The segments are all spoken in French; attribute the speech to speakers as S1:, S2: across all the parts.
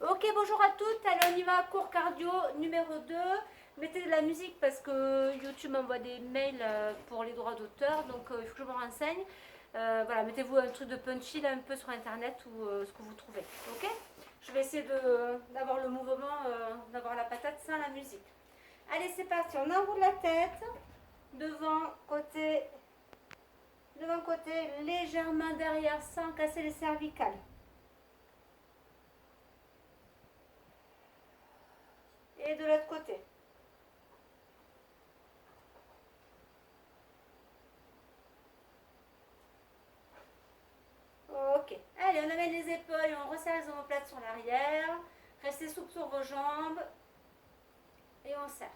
S1: Ok, bonjour à toutes. Alors, on y va, cours cardio numéro 2. Mettez de la musique parce que YouTube m'envoie des mails pour les droits d'auteur, donc il faut que je me renseigne. Voilà, mettez-vous un truc de punchy là un peu sur internet ou ce que vous trouvez. Ok. Je vais essayer d'avoir le mouvement, d'avoir la patate sans la musique. Allez, c'est parti. On enroule la tête. Devant, côté, légèrement derrière sans casser les cervicales. Et de l'autre côté. Ok. Allez, on amène les épaules et on resserre les omoplates sur l'arrière. Restez souple sur vos jambes. Et on serre.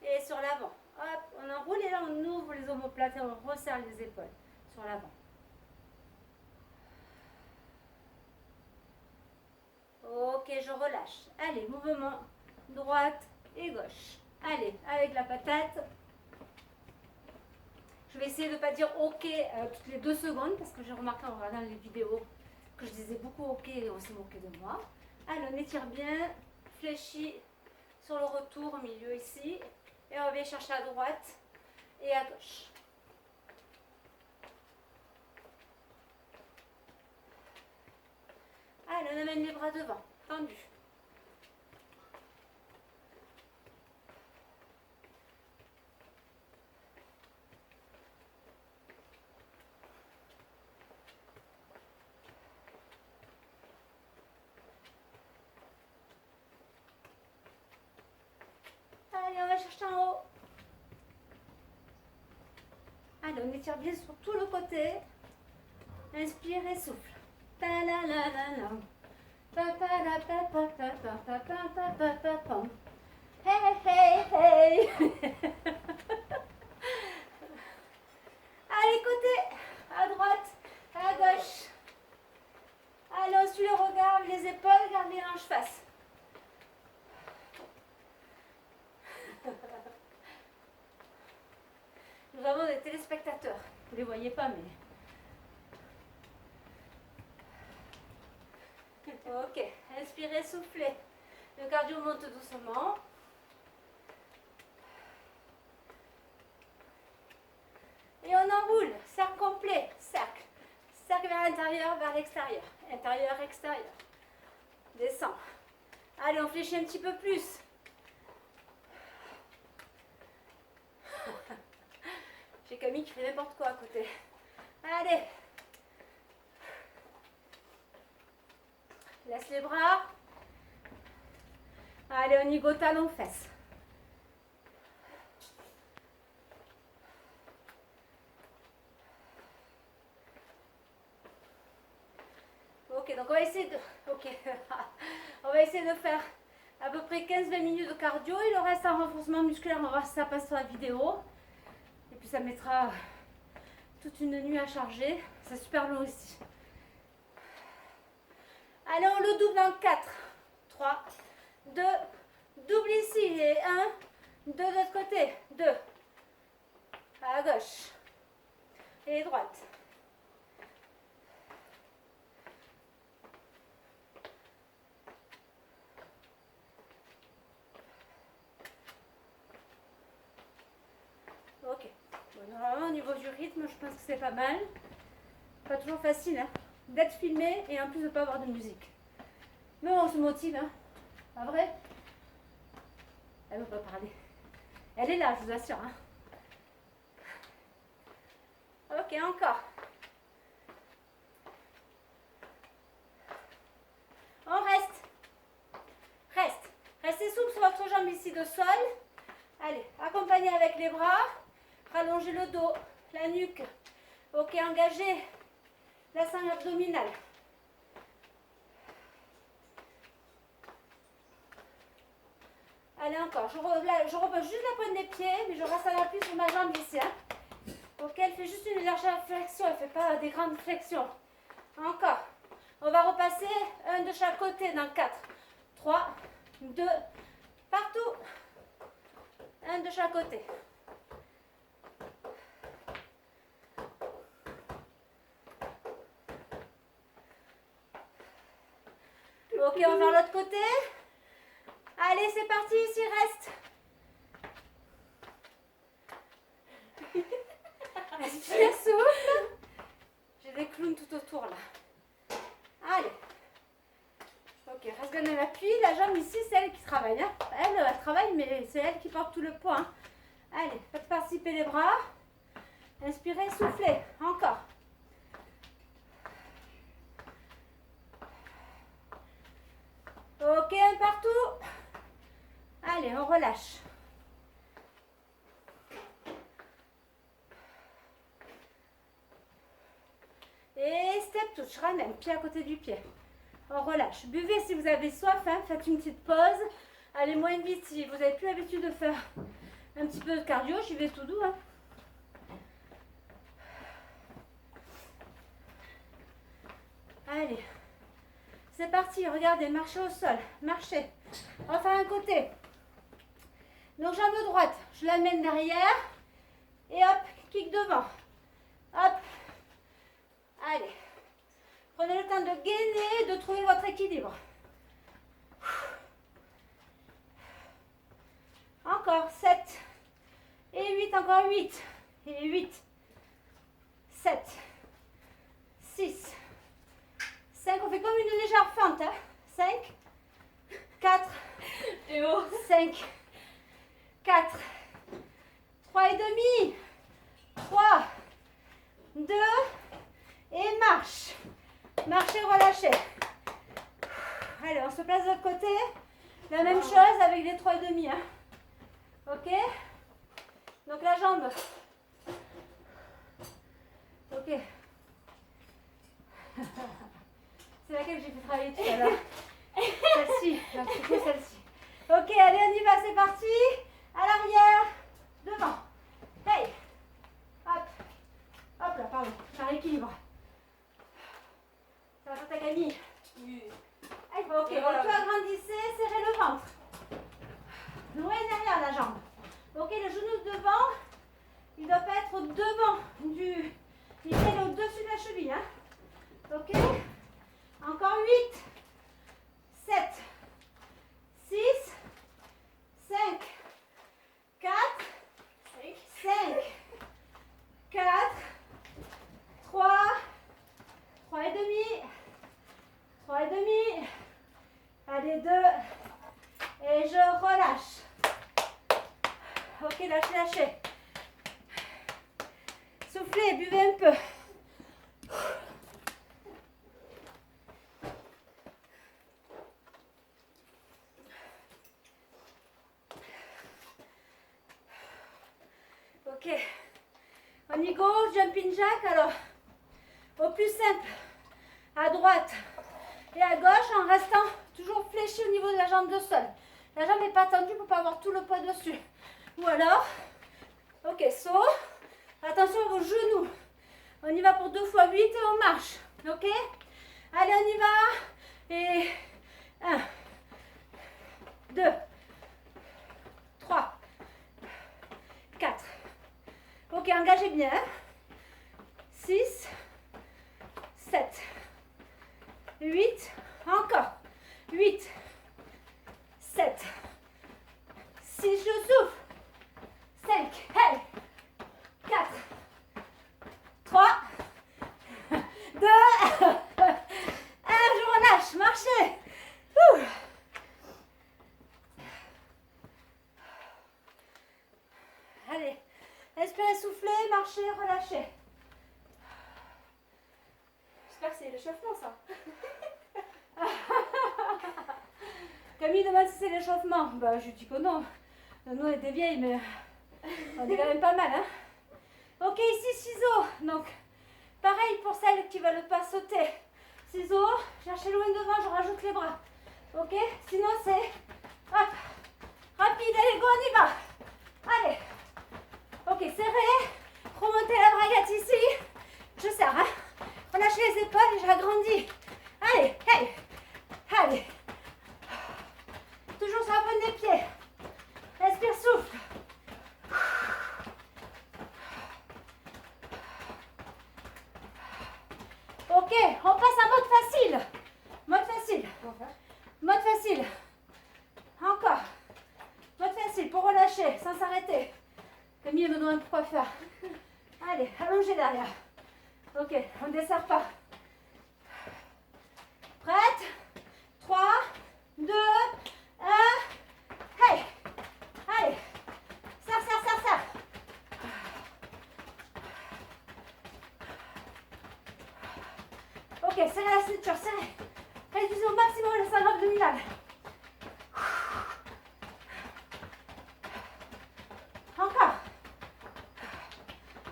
S1: Et sur l'avant. Hop, on enroule et là on ouvre les omoplates et on resserre les épaules sur l'avant. Ok, je relâche. Allez, mouvement droite et gauche. Allez, avec la patate. Je vais essayer de ne pas dire ok toutes les 2 secondes parce que j'ai remarqué en regardant les vidéos que je disais beaucoup ok et on s'est moqué de moi. Allez, on étire bien, fléchit sur le retour au milieu ici. Et on vient chercher à droite et à gauche. Allez, on amène les bras devant, tendus. Allez, on va chercher en haut. Allez, on étire bien sur tout le côté. Inspire et souffle. Ta la la la la. Pa pa la pa pa pa pa pa pa pa pa pa pa. Hey hey hey. Allez, côté, à droite, à gauche. Allez, on suit le regard, les épaules, garde les hanches face. Nous avons des téléspectateurs. Vous ne les voyez pas, mais... Ok, inspirez, soufflez. Le cardio monte doucement. Et on enroule, cercle complet, cercle. Cercle vers l'intérieur, vers l'extérieur. Intérieur, extérieur. Descend. Allez, on fléchit un petit peu plus. J'ai Camille qui fait n'importe quoi à côté. Allez. Laisse les bras. Allez, on y go talon fesses. Ok, donc on va essayer de... Ok. On va essayer de faire à peu près 15-20 minutes de cardio. Il le reste en renforcement musculaire. On va voir si ça passe sur la vidéo. Et puis ça mettra toute une nuit à charger. C'est super long ici. Allez, on le double en 4. 3, 2, double ici. Et 1, 2 de l'autre côté. 2. À gauche. Et droite. Ok. Bon, normalement, au niveau du rythme, je pense que c'est pas mal. Pas toujours facile, hein, d'être filmé et en plus de ne pas avoir de musique. Mais on se motive, hein. Pas vrai? Elle ne veut pas parler. Elle est là, je vous assure, hein. Ok, encore. On reste. Reste. Restez souple sur votre jambe ici de sol. Allez, accompagnez avec les bras. Rallongez le dos, la nuque. Ok, engagez la sangle abdominale. Allez, encore. Je repose juste la pointe des pieds, mais je reste à l'appui sur ma jambe ici. Hein. Ok, elle fait juste une légère flexion, elle ne fait pas des grandes flexions. Encore. On va repasser un de chaque côté dans 4. 3, 2, partout. Un de chaque côté. Ok, on va faire l'autre côté. Allez, c'est parti, ici reste. Inspire, souffle. J'ai des clowns tout autour là. Allez. Ok, reste bien dans l'appui. La jambe ici, c'est elle qui travaille. Hein. Elle travaille, mais c'est elle qui porte tout le poids. Hein. Allez, faites participer les bras. Inspirez, soufflez. Encore. Ok, un partout. Allez, on relâche. Et step touch, ramène, pied à côté du pied. On relâche. Buvez si vous avez soif, hein. Faites une petite pause. Allez moins vite si vous n'avez plus l'habitude de faire un petit peu de cardio. J'y vais tout doux. Hein. Allez. C'est parti, regardez, marchez au sol. Marchez. On va faire un côté. Donc jambe droite, je l'amène derrière. Et hop, kick devant. Hop. Allez. Prenez le temps de gainer, de trouver votre équilibre. Encore 7. Et 8, encore 8. Et 8. 7. 6. 5, on fait comme une légère fente. Hein. 5. 4.
S2: Et oh.
S1: 5. 4. 3 et demi. 3. 2. Et marche. Marchez, relâchez. Allez, on se place de l'autre côté. La même chose avec les 3 et demi. Hein. Ok. Donc la jambe. Ok. C'est laquelle j'ai fait travailler tout à l'heure. Celle-ci. Plutôt celle-ci. Ok, allez, on y va, c'est parti. À l'arrière. Devant. Hey. Hop. Hop là, pardon. Par équilibre. Ça va faire ta Camille.
S2: Oui.
S1: Ok, voilà. Toi agrandissez, serrez le ventre. Loin derrière la jambe. Ok, le genou devant. Il doit pas être devant du... Il est au-dessus de la cheville. Hein. Ok. Encore 8. 7. 6. 5. 4. 5. 4. 3. 3 et demi. 3 et demi. Allez, 2. Et je relâche. Ok, lâchez, lâchez. Soufflez, buvez un peu. Ok. On y go, jumping jack. Alors, au plus simple, à droite et à gauche, en restant toujours fléchi au niveau de la jambe de sol. La jambe n'est pas tendue pour ne pas avoir tout le poids dessus. Ou alors, ok, saut. Attention à vos genoux. On y va pour 2 fois 8 et on marche. Ok? Allez, on y va. Et 1, 2, 3, 4. Ok, engagez bien. 6, 7, 8. Encore. 8, 7, 6, je souffle. 5, hey. 4, 3, 2, 1, je relâche, marchez. Ouh. Allez, inspirez, soufflez, marchez, relâchez. J'espère que c'est l'échauffement ça. Camille demande si c'est l'échauffement. Bah, je dis que non. Nous on était vieilles, mais on est quand même pas mal. Hein. Ok, ici ciseaux. Donc, pareil pour celles qui ne veulent pas sauter. Ciseaux, cherchez loin devant, je rajoute les bras. Ok, sinon c'est hop, rapide, allez, go, on y va. Allez. Ok, serrez. Remontez la braguette ici. Je serre, hein. Relâchez les épaules et j'agrandis. Allez, hey. Allez. Toujours sur la pointe des pieds. Respire, souffle. Ok, on passe à mode facile. Mode facile. Mode facile. Encore. Mode facile pour relâcher sans s'arrêter. Camille me demande pourquoi faire. Allez, allongez derrière. Ok, on ne desserre pas. Prête? 3, 2, 1. Hey! Allez! Serre, serre, serre, serre. Ok, serrez la ceinture, serrez. Réduisez au maximum le syndrome abdominal. Encore.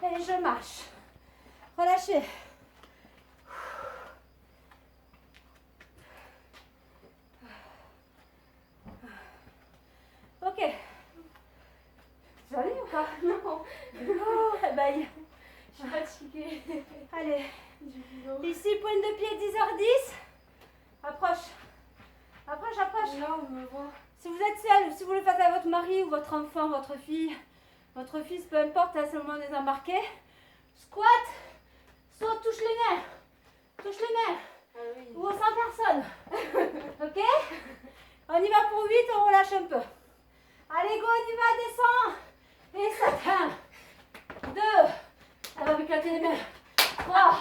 S1: Et je marche. Relâchez. Ok. J'arrive ou pas?
S2: Non.
S1: Oh, bye.
S2: Je suis fatiguée.
S1: Allez. Ici, pointe de pied, 10h10. Approche. Approche, approche.
S2: Là, on me voit.
S1: Si vous êtes seul, si vous le faites à votre mari ou votre enfant, votre fille, votre fils, peu importe, à ce moment on les a marqués. Squat. Saute, touche les nerfs. Touche les nerfs.
S2: Ah oui.
S1: Ou aux 100 personnes. Ok? On y va pour 8, on relâche un peu. Allez, go, on y va, descends. Et ça. 1, 2. Elle va m'éclater les mains. 3,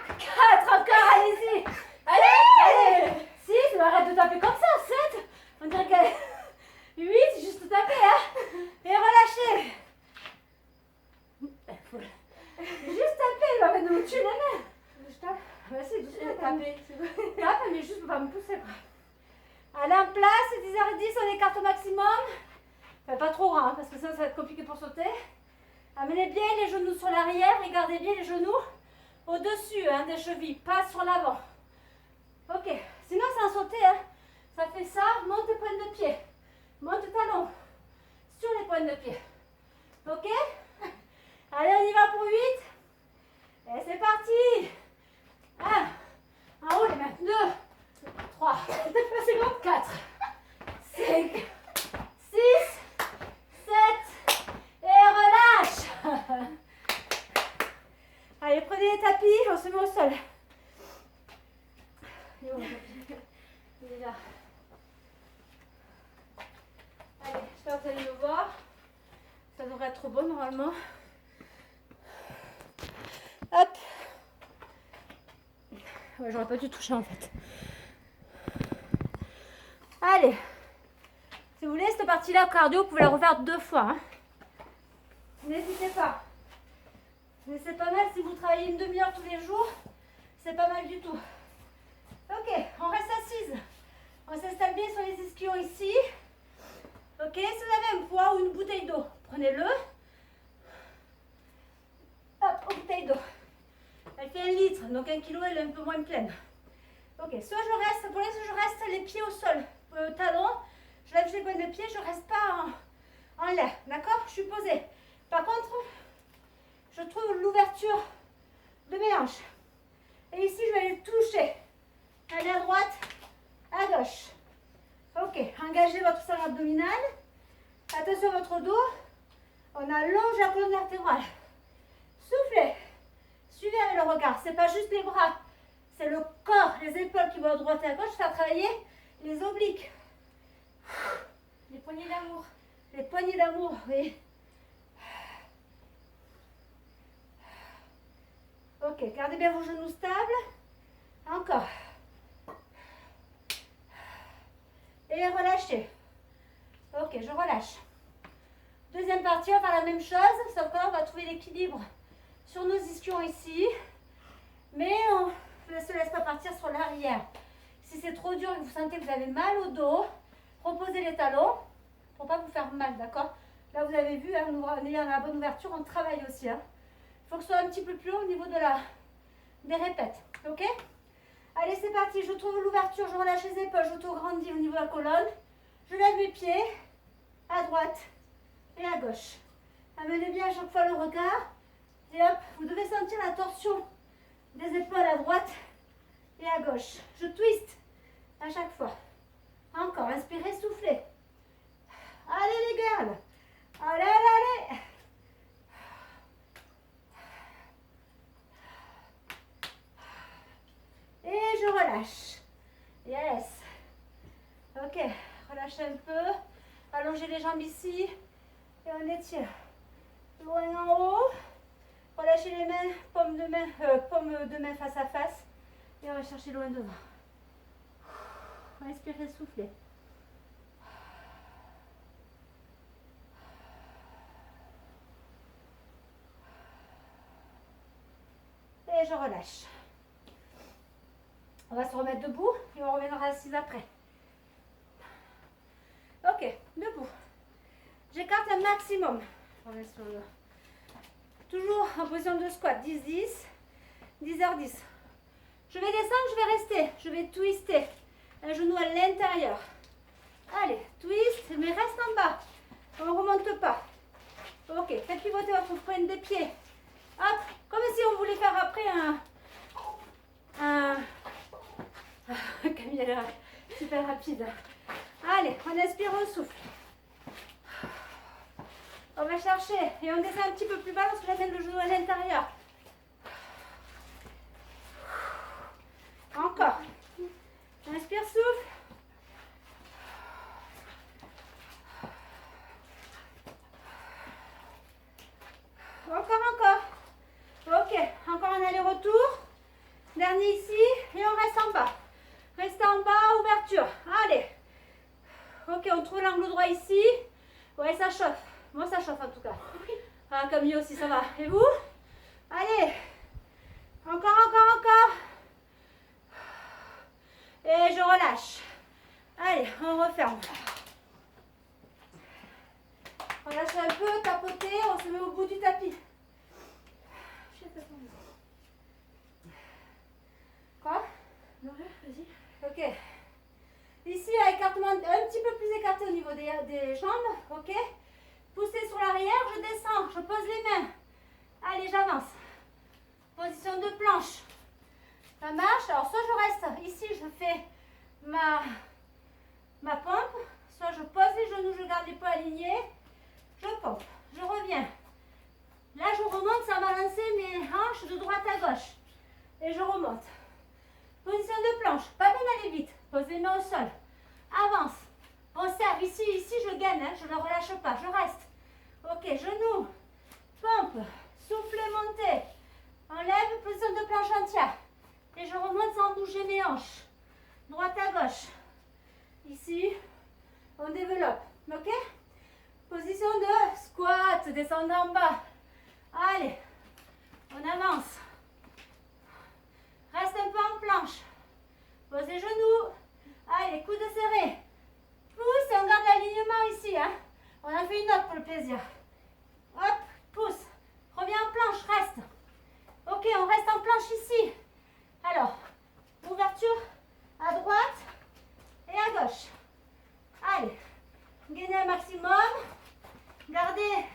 S1: 4, encore, allez-y. Allez. 6, arrête de taper comme ça. 7. On dirait qu'elle... 8, juste taper, hein. Et relâchez. Juste taper, il va nous tuer les mains. Je tape. Vas-y, doucement, taper. Tape, mais juste pour pas me pousser, quoi. Allez, en place, 10h10, on écarte au maximum. Enfin, pas trop grand, hein, parce que ça va être compliqué pour sauter. Amenez bien les genoux sur l'arrière et gardez bien les genoux au-dessus, hein, des chevilles, pas sur l'avant. Ok, sinon sans sauter, hein. Ça fait ça, monte les pointes de pied. Monte le talon sur les pointes de pied. Ok? Allez, on y va pour 8. Et c'est parti. 1. En haut les mains. 2, 3, 4, 5, 6, 7. Et relâche. Allez, prenez les tapis, on se met au sol. Il est où, mon tapis? Il est là. Allez, j'espère que vous allez le voir. Ça devrait être bon normalement. Hop. Ouais, j'aurais pas dû toucher en fait. Allez. Si vous voulez, cette partie-là, cardio, vous pouvez la refaire 2 fois. Hein. N'hésitez pas. Mais c'est pas mal si vous travaillez une demi-heure tous les jours. C'est pas mal du tout. Ok, on reste assise. On s'installe bien sur les ischions ici. Ok, si vous avez un poids ou une bouteille d'eau, prenez-le. Hop, une bouteille d'eau. Elle fait 1 litre, donc 1 kg, elle est un peu moins pleine. Ok, soit je reste, pour l'instant, je reste les pieds au sol, talon. Je lève les pointes de pied, je reste pas en l'air, d'accord? Je suis posée. Par contre, je trouve l'ouverture de mes hanches. Et ici, je vais aller toucher. Allez à droite, à gauche. Ok, engagez votre sang abdominal. Attention à votre dos. On allonge la colonne vertébrale. Soufflez. Suivez avec le regard. C'est pas juste les bras. C'est le corps, les épaules qui vont à droite et à gauche. Faire travailler les obliques.
S2: Les poignées d'amour.
S1: Les poignées d'amour, oui. Ok, gardez bien vos genoux stables. Encore. Et relâchez. Ok, je relâche. Deuxième partie, on va faire la même chose, sauf que là, on va trouver l'équilibre sur nos ischions ici. Mais on ne se laisse pas partir sur l'arrière. Si c'est trop dur et que vous sentez que vous avez mal au dos, reposez les talons pour ne pas vous faire mal, d'accord? Là, vous avez vu, hein, en ayant la bonne ouverture, on travaille aussi. Hein. Il faut que ce soit un petit peu plus haut au niveau des répètes. Ok? Allez, c'est parti. Je trouve l'ouverture, je relâche les épaules, j'auto-grandis au niveau de la colonne. Je lève mes pieds à droite et à gauche. Amenez bien à chaque fois le regard. Et hop, vous devez sentir la torsion des épaules à droite et à gauche. Je twist à chaque fois. Encore, inspirez, soufflez. Allez les girls. Allez, allez, allez. Et je relâche. Yes. Ok, relâchez un peu. Allongez les jambes ici. Et on étire. Loin en haut. Relâchez les mains, paume de main face à face. Et on va chercher loin devant. Inspirez, soufflez. Et je relâche. On va se remettre debout et on reviendra assise après. Ok, debout. J'écarte un maximum. Toujours en position de squat. 10-10. 10h10. Je vais descendre, je vais rester. Je vais twister. Un genou à l'intérieur. Allez, twist, mais reste en bas. On ne remonte pas. Ok, faites pivoter votre pointe des pieds. Hop, comme si on voulait faire après Camille, elle est super rapide. Allez, on inspire, on souffle. On va chercher et on descend un petit peu plus bas parce que j'amène le genou à l'intérieur. Encore. Inspire, souffle. Encore. Ok, encore un aller-retour. Dernier ici et on reste en bas. Restez en bas, ouverture. Allez. Ok, on trouve l'angle droit ici. Ouais, ça chauffe. Moi, ça chauffe en tout cas. Ah, Camille aussi, ça va. Et vous? Allez. Encore. Et je relâche. Allez, on referme. On lâche un peu, tapoter, on se met au bout du tapis. Quoi?
S2: Non, vas-y.
S1: Ok. Ici, écartement un petit peu plus écarté au niveau des jambes. Ok. Poussez sur l'arrière, je descends, je pose les mains. Allez, j'avance. Position de planche. Ça marche. Alors, soit je reste ici, je fais ma pompe. Soit je pose les genoux, je garde les poids alignés. Je pompe. Je reviens. Là, je remonte sans balancer mes hanches de droite à gauche. Et je remonte. Position de planche. Pas besoin d'aller vite. Pose les mains au sol. Avance. Observe. Ici, je gagne. Hein. Je ne relâche pas. Je reste. Ok, genoux. Pompe. Soufflez, montez. Enlève. Position de planche entière. Et je remonte sans bouger mes hanches. Droite à gauche. Ici, on développe. Ok? Position de squat. Descendez en bas. Allez. On avance. Reste un peu en planche. Pose les genoux. Allez, coudes serrés. Pousse et on garde l'alignement ici. Hein. On en fait une autre pour le plaisir. Hop, pousse. Reviens en planche, reste. Ok, on reste en planche ici. Alors, ouverture à droite et à gauche. Allez, gainez un maximum. Gardez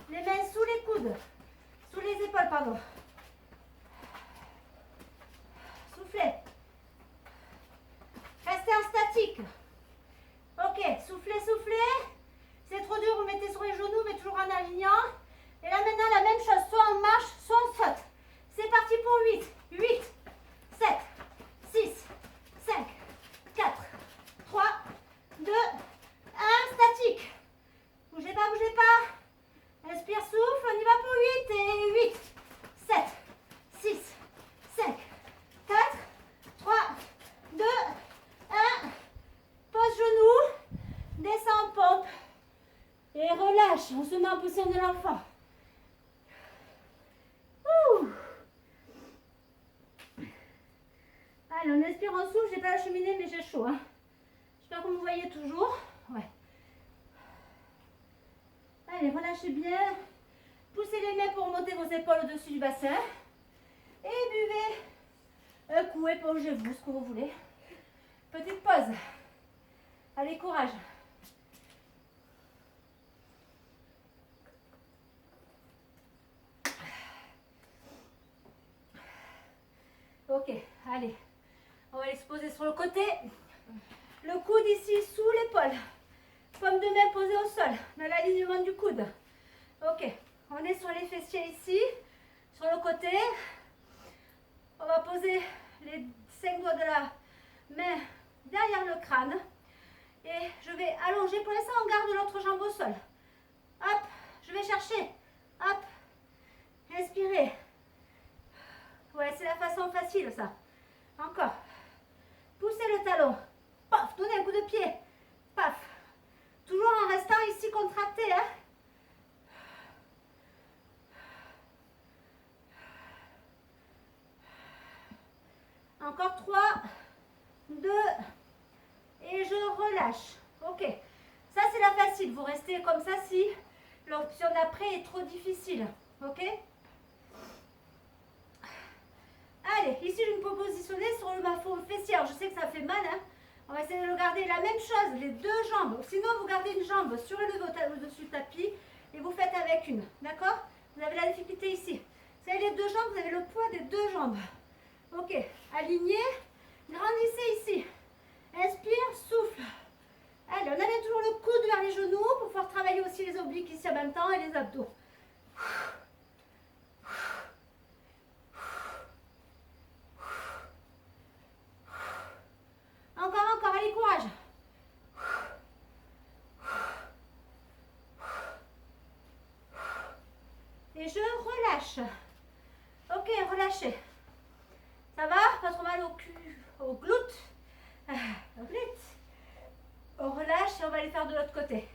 S1: les mains sous les coudes. Sous les épaules, pardon. Soufflez. Restez en statique. Ok, soufflez. C'est trop dur, vous mettez sur les genoux, mais toujours en alignant. Et là maintenant, la même chose, soit on marche, soit on saute. C'est parti pour 8. 8, 7, 6, 5, 4, 3, 2, 1, statique. Bougez pas. Inspire, souffle, on y va pour 8. Et 8, 7, 6, 5, 4, 3, 2, 1. Pose genou, descend, pompe. Et relâche, on se met en position de l'enfant. Allez, on inspire, on souffle. J'ai pas la cheminée, mais j'ai chaud. Hein. J'espère que vous me voyez toujours. Ouais. Allez, relâchez bien. Poussez les mains pour monter vos épaules au-dessus du bassin. Et buvez un coup, épongez-vous, ce que vous voulez. Petite pause. Allez, courage. Ok, allez. On va l'exposer sur le côté. Le coude ici sous l'épaule. Paume de main posée au sol, dans l'alignement du coude. Ok, on est sur les fessiers ici, sur le côté. On va poser les 5 doigts de la main derrière le crâne. Et je vais allonger. Pour l'instant, on garde l'autre jambe au sol. Hop, je vais chercher. Hop, inspirez. Ouais, c'est la façon facile, ça. Encore. Poussez le talon. Paf, donnez un coup de pied. Paf. Toujours en restant ici contracté, hein. Encore 3, 2, et je relâche. Ok. Ça, c'est la facile. Vous restez comme ça si l'option d'après est trop difficile. Ok. Allez, ici, je vais me positionner sur ma forme fessière. Je sais que ça fait mal, hein. On va essayer de le garder. La même chose, les deux jambes. Sinon, vous gardez une jambe sur le dessus du tapis et vous faites avec une. D'accord? Vous avez la difficulté ici. Vous avez les deux jambes, vous avez le poids des deux jambes. Ok. Alignez. Grandissez ici. Inspire, souffle. Allez, on amène toujours le coude vers les genoux pour pouvoir travailler aussi les obliques ici en même temps et les abdos. Encore, allez, courage. Et je relâche. Ok, relâchez. Ça va? Pas trop mal au cul, au glute. Au glute. On relâche et on va aller faire de l'autre côté.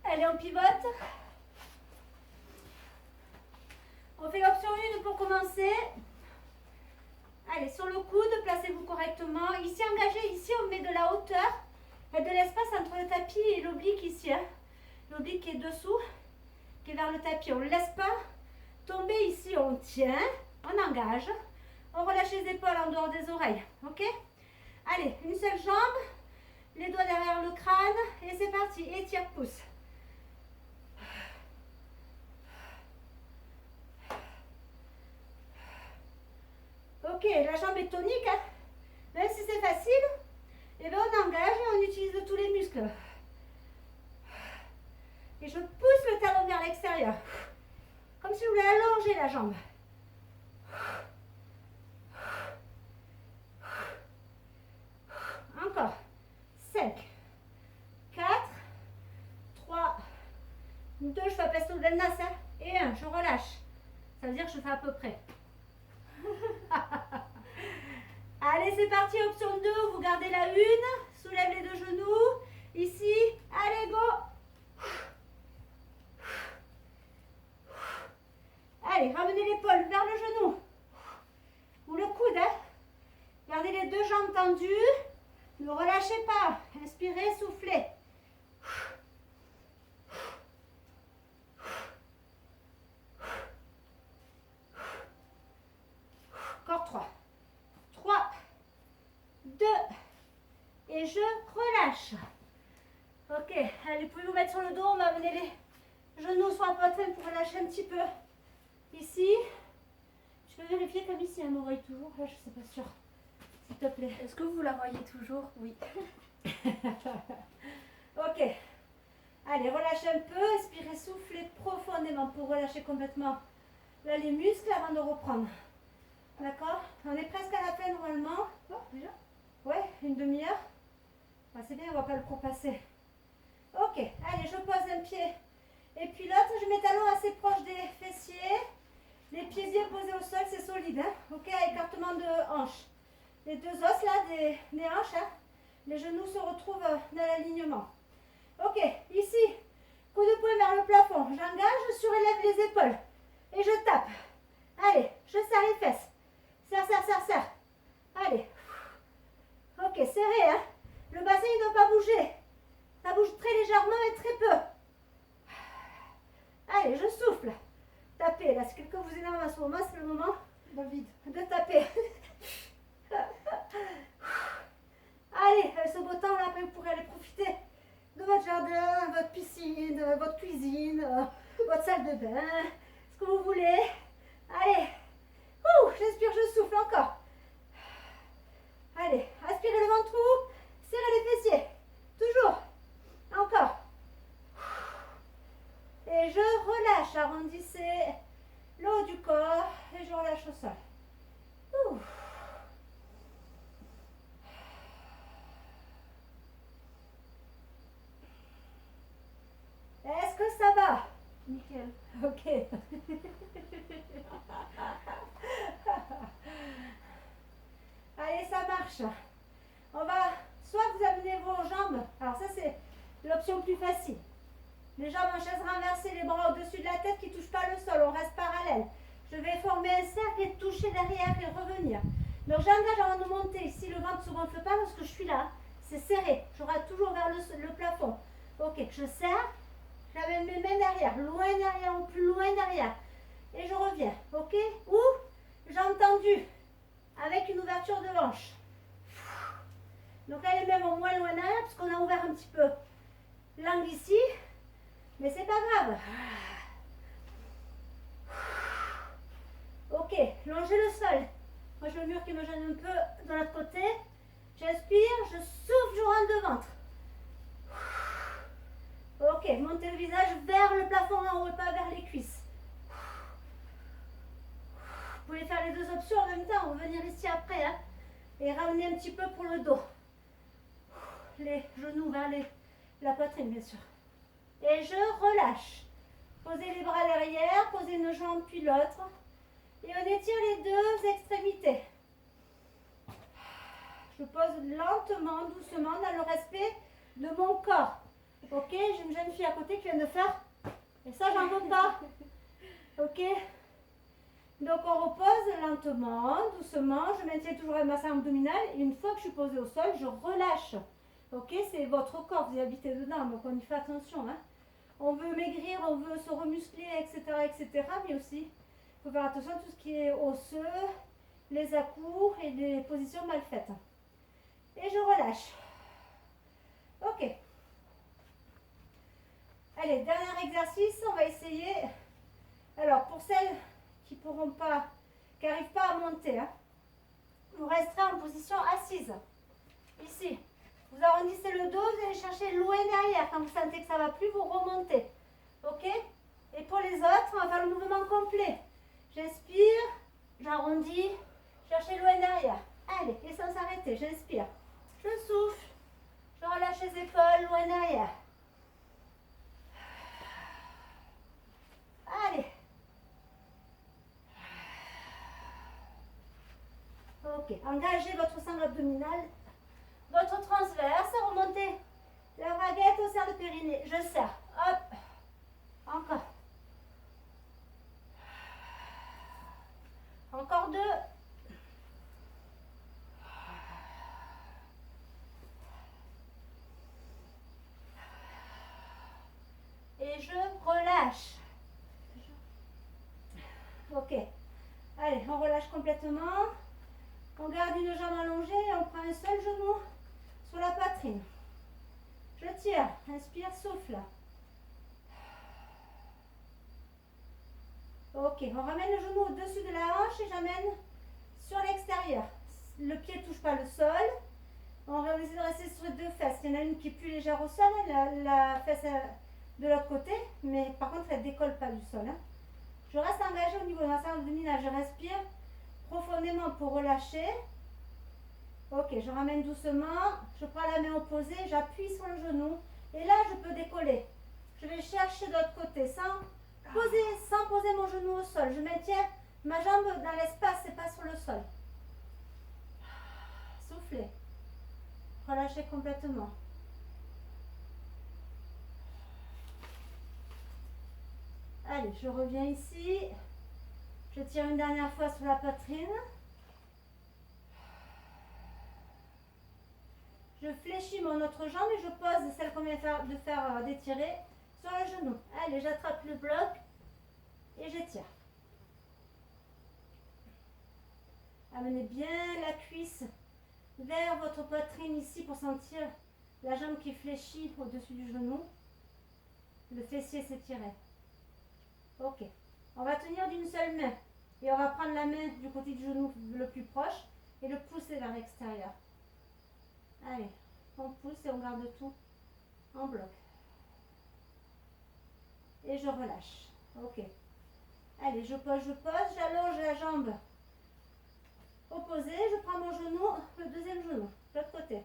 S1: Allez, on pivote. On fait l'option 1 pour commencer. Allez, sur le coude, placez-vous correctement. Ici, engagé, ici, on met de la hauteur et de l'espace entre le tapis et l'oblique ici. Hein. L'oblique qui est dessous, qui est vers le tapis. On ne le laisse pas tomber ici, on tient, on engage. On relâche les épaules en dehors des oreilles. Ok? Allez, une seule jambe, les doigts derrière le crâne et c'est parti. Étire, pousse. Ok, la jambe est tonique, hein. Même si c'est facile, et bien on engage et on utilise tous les muscles. Et je pousse le talon vers l'extérieur. Comme si vous voulez allonger la jambe. Encore. 5, 4, 3, 2, je fais pesto del nas, hein, et 1, je relâche. Ça veut dire que je fais à peu près. Allez, c'est parti, option 2, vous gardez la 1, soulève les deux genoux, ici, allez, go. Allez, ramenez l'épaule vers le genou, ou le coude, hein. Gardez les deux jambes tendues, ne relâchez pas, inspirez, soufflez. Encore 3, 3, 2, et je relâche. Ok, allez, vous pouvez vous mettre sur le dos, on va amener les genoux sur la poitrine pour relâcher un petit peu. Ici, je peux vérifier comme ici, elle m'oreille toujours, là je ne suis pas sûre, s'il te plaît.
S2: Est-ce que vous la voyez toujours? Oui.
S1: Ok, allez, relâchez un peu, inspirez, soufflez profondément pour relâcher complètement là, les muscles avant de reprendre. D'accord? On est presque à la fin normalement.
S2: Oh, déjà?
S1: Ouais, une demi-heure. Ah, c'est bien, on ne va pas le propasser. Ok, allez, je pose un pied. Et puis l'autre, je mets mes talons assez proches des fessiers. Les pieds bien posés au sol, c'est solide. Hein? Ok, écartement de hanches. Les deux os là, des hanches, hein? Les genoux se retrouvent dans l'alignement. Ok, ici, coup de poing vers le plafond. J'engage, je surélève les épaules. Et je tape. Allez, je serre les fesses. Serre, serre, serre, serre. Allez. Ok, serré, hein. Le bassin, il ne doit pas bouger. Ça bouge très légèrement et très peu. Allez, je souffle. Tapez. Là, si quelqu'un vous énerve à ce moment, c'est le moment
S2: Dans le vide.
S1: de taper. Allez, ce beau temps, là, après, vous pourrez aller profiter de votre jardin, votre piscine, votre cuisine, votre salle de bain, ce que vous voulez. Allez. J'inspire, je souffle encore. Allez, aspirez le ventre, serrez les fessiers. Toujours. Encore. Et je relâche, arrondissez le haut du corps et je relâche au sol. Ouh.
S3: relâche. On va soit vous amenez vos jambes, alors ça c'est l'option plus facile. Les jambes en chaise renversée, les bras au-dessus de la tête qui ne touchent pas le sol, on reste parallèle. Je vais former un cercle et toucher derrière et revenir. Donc j'engage avant de monter ici, le ventre ne se gonfle pas parce que je suis là, c'est serré, je rate toujours vers le plafond. Ok, je serre, j'amène mes mains derrière, loin derrière ou plus loin derrière. Et je reviens, ok? Ou jambes tendues, avec une ouverture de hanche. Donc là les mains vont moins loin derrière parce qu'on a ouvert un petit peu l'angle ici, mais c'est pas grave. Ok, longez le sol. Moi j'ai le mur qui me gêne un peu de l'autre côté. J'inspire, je souffle, je rentre de ventre. Ok, montez le visage vers le plafond en haut et pas vers les cuisses. Vous pouvez faire les deux options en même temps, revenir ici après, hein, et ramener un petit peu pour le dos. Les genoux vers la poitrine, bien sûr. Et je relâche. Posez les bras derrière, posez une jambe puis l'autre. Et on étire les deux extrémités. Je pose lentement, doucement, dans le respect de mon corps. Ok, j'ai une jeune fille à côté qui vient de faire. Et ça, j'en veux pas. Ok. Donc on repose lentement, doucement. Je maintiens toujours la masse abdominale. Et une fois que je suis posée au sol, je relâche. Ok, c'est votre corps, vous habitez dedans, donc on y fait attention. Hein. On veut maigrir, on veut se remuscler, etc., etc. Mais aussi, il faut faire attention à tout ce qui est osseux, les à-coups et les positions mal faites. Et je relâche. Ok. Allez, dernier exercice, on va essayer. Alors, pour celles qui pourront pas, qui n'arrivent pas à monter, hein, vous resterez en position assise. Ici. Vous arrondissez le dos, vous allez chercher loin derrière. Quand vous sentez que ça ne va plus, vous remontez. Ok? Et pour les autres, on va faire le mouvement complet. J'inspire, j'arrondis, cherchez loin derrière. Allez, et sans s'arrêter, j'inspire. Je souffle, je relâche les épaules, loin derrière. Allez. Ok, engagez votre sangle abdominale, votre transverse, remontez la braguette au cercle de périnée. Je serre, hop, encore. Encore deux. Et je relâche. Ok. Allez, on relâche complètement. On garde une jambe allongée et on prend un seul genou sur la poitrine. Je tire. Inspire, souffle. Ok, on ramène le genou au-dessus de la hanche et j'amène sur l'extérieur. Le pied ne touche pas le sol. On va essayer de rester sur les deux fesses. Il y en a une qui est plus légère au sol, la fesse de l'autre côté, mais par contre elle ne décolle pas du sol. Hein. Je reste engagée au niveau de ma sangle abdominale. Je respire profondément pour relâcher. Ok, je ramène doucement. Je prends la main opposée, j'appuie sur le genou. Et là, je peux décoller. Je vais chercher de l'autre côté sans poser mon genou au sol. Je maintiens ma jambe dans l'espace et pas sur le sol. Soufflez. Relâchez complètement. Allez, je reviens ici. Je tire une dernière fois sur la poitrine. Je fléchis mon autre jambe et je pose celle qu'on vient de faire d'étirer sur le genou. Allez, j'attrape le bloc et j'étire. Amenez bien la cuisse vers votre poitrine ici pour sentir la jambe qui fléchit au-dessus du genou. Le fessier s'étirer. Ok. On va tenir d'une seule main. Et on va prendre la main du côté du genou le plus proche et le pousser vers l'extérieur. Allez, on pousse et on garde tout en bloc. Et je relâche. Ok. Allez, je pose, j'allonge la jambe opposée. Je prends mon genou, le deuxième genou, de l'autre côté.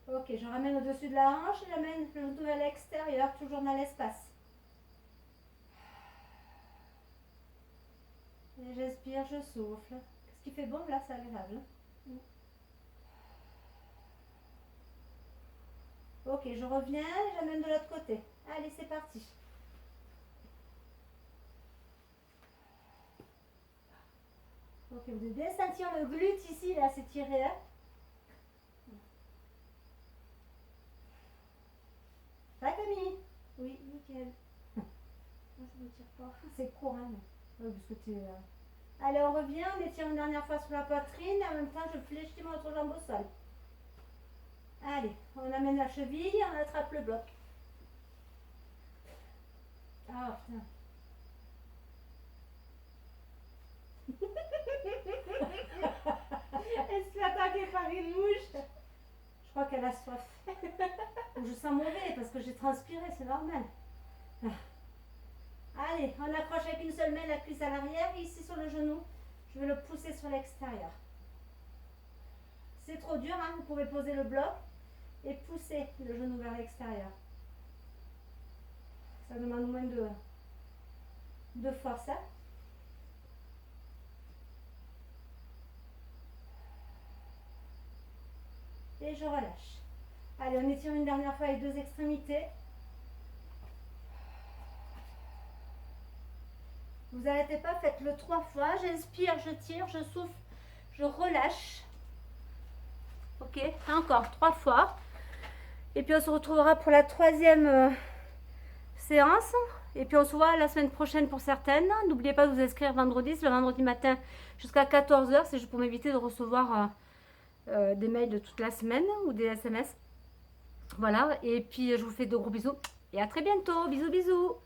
S3: Ok, je ramène au-dessus de la hanche et j'amène le genou à l'extérieur, toujours dans l'espace. Et j'inspire, je souffle. Ce qui fait bon là, c'est agréable. Ok, je reviens, j'amène de l'autre côté. Allez, c'est parti. Ok, vous devez bien sentir le glute ici, là, c'est tiré. Hein. Ça va, Camille? Oui, nickel. Moi, ça ne tire pas. C'est court, hein. Ouais, parce que t'es... Allez, on revient, on étire une dernière fois sur la poitrine. En même temps, je fléchis mon autre jambe au sol. Allez, on amène la cheville et on attrape le bloc. Ah, putain. Elle se fait attaquer par une mouche. Je crois qu'elle a soif. Ou je sens mauvais parce que j'ai transpiré, c'est normal. Allez, on accroche avec une seule main la cuisse à l'arrière et ici sur le genou. Je vais le pousser sur l'extérieur. C'est trop dur, hein, vous pouvez poser le bloc et pousser le genou vers l'extérieur. Ça demande moins de force. Hein. Et je relâche. Allez, on étire une dernière fois les deux extrémités. Vous n'arrêtez pas, faites-le 3 fois. J'inspire, je tire, je souffle, je relâche. Ok, encore 3 fois. Et puis on se retrouvera pour la 3e séance. Et puis on se voit la semaine prochaine pour certaines. N'oubliez pas de vous inscrire vendredi, c'est le vendredi matin jusqu'à 14 h. C'est juste pour m'éviter de recevoir des mails de toute la semaine ou des SMS. Voilà, et puis je vous fais de gros bisous. Et à très bientôt. Bisous, bisous.